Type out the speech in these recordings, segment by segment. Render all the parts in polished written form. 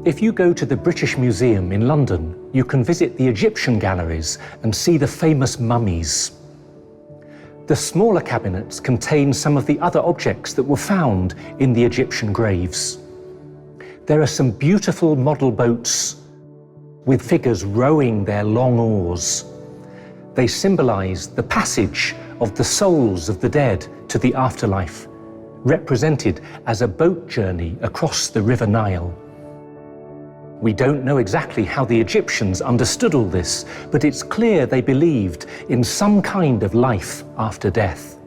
If you go to the British Museum in London, you can visit the Egyptian galleries and see the famous mummies. The smaller cabinets contain some of the other objects that were found in the Egyptian graves. There are some beautiful model boats with figures rowing their long oars. They symbolize the passage of the souls of the dead to the afterlife, represented as a boat journey across the River Nile. We don't know exactly how the Egyptians understood all this, but it's clear they believed in some kind of life after death.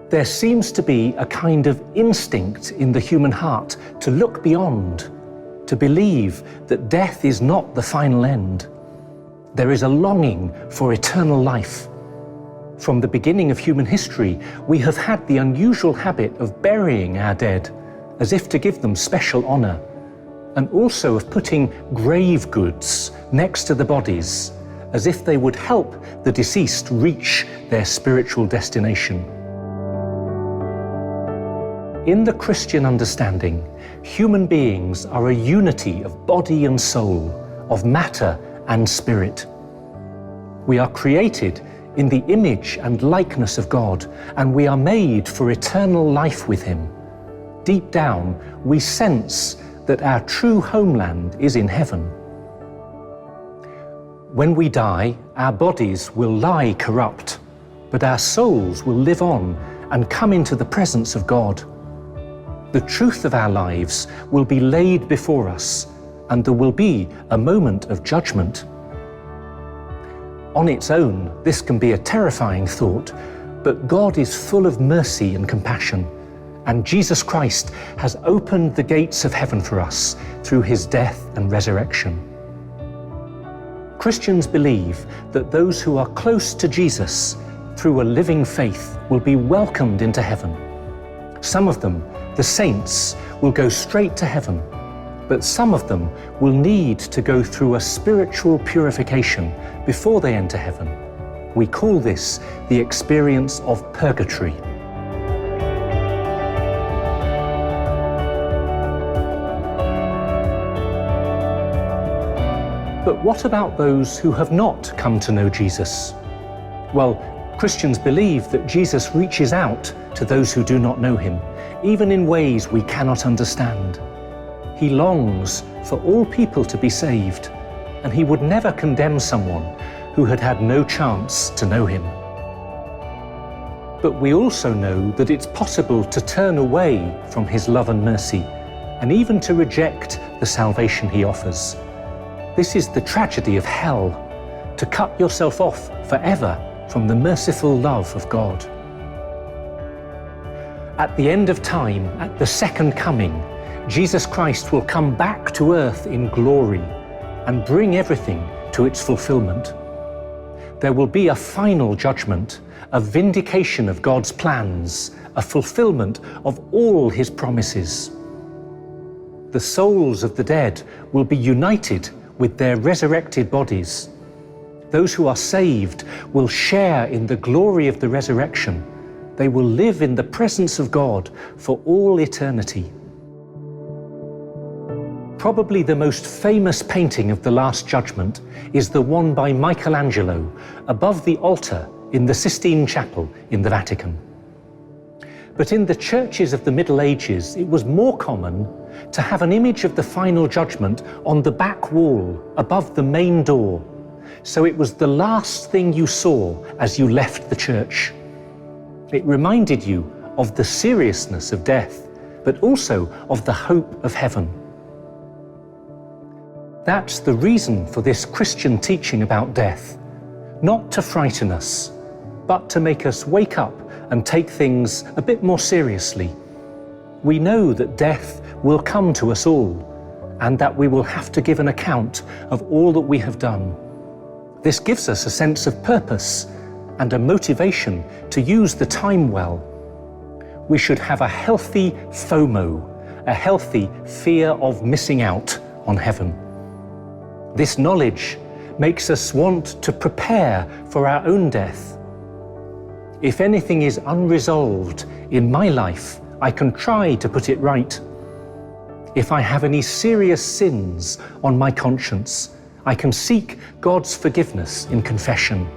There seems to be a kind of instinct in the human heart to look beyond, to believe that death is not the final end. There is a longing for eternal life. From the beginning of human history, we have had the unusual habit of burying our dead, as if to give them special honor, and also of putting grave goods next to the bodies, as if they would help the deceased reach their spiritual destination. In the Christian understanding, human beings are a unity of body and soul, of matter and spirit. We are created in the image and likeness of God, and we are made for eternal life with Him. Deep down, we sense that our true homeland is in heaven. When we die, our bodies will lie corrupt, but our souls will live on and come into the presence of God. The truth of our lives will be laid before us, and there will be a moment of judgment. On its own, this can be a terrifying thought, but God is full of mercy and compassion, and Jesus Christ has opened the gates of heaven for us through His death and resurrection. Christians believe that those who are close to Jesus through a living faith will be welcomed into heaven. Some of them, the saints, will go straight to heaven, but some of them will need to go through a spiritual purification before they enter heaven. We call this the experience of purgatory. But what about those who have not come to know Jesus? Well, Christians believe that Jesus reaches out to those who do not know Him, even in ways we cannot understand. He longs for all people to be saved, and He would never condemn someone who had had no chance to know Him. But we also know that it's possible to turn away from His love and mercy, and even to reject the salvation He offers. This is the tragedy of hell, to cut yourself off forever from the merciful love of God. At the end of time, at the second coming, Jesus Christ will come back to earth in glory and bring everything to its fulfillment. There will be a final judgment, a vindication of God's plans, a fulfillment of all His promises. The souls of the dead will be united with their resurrected bodies. Those who are saved will share in the glory of the resurrection. They will live in the presence of God for all eternity. Probably the most famous painting of the Last Judgment is the one by Michelangelo above the altar in the Sistine Chapel in the Vatican. But in the churches of the Middle Ages, it was more common to have an image of the final judgment on the back wall above the main door. So it was the last thing you saw as you left the church. It reminded you of the seriousness of death, but also of the hope of heaven. That's the reason for this Christian teaching about death, not to frighten us, but to make us wake up and take things a bit more seriously. We know that death will come to us all, and that we will have to give an account of all that we have done. This gives us a sense of purpose and a motivation to use the time well. We should have a healthy FOMO, a healthy fear of missing out on heaven. This knowledge makes us want to prepare for our own death. If anything is unresolved in my life, I can try to put it right. If I have any serious sins on my conscience, I can seek God's forgiveness in confession.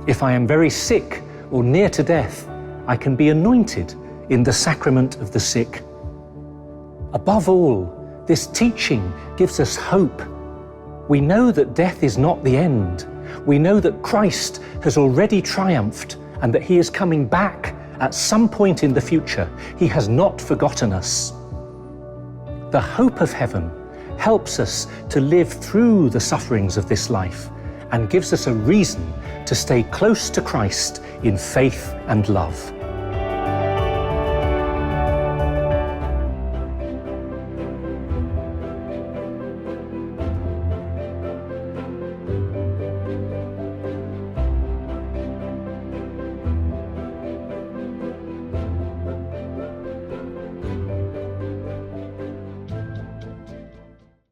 If I am very sick or near to death, I can be anointed in the sacrament of the sick. Above all, this teaching gives us hope. We know that death is not the end. We know that Christ has already triumphed and that he is coming back at some point in the future. He has not forgotten us. The hope of heaven helps us to live through the sufferings of this life and gives us a reason to stay close to Christ in faith and love.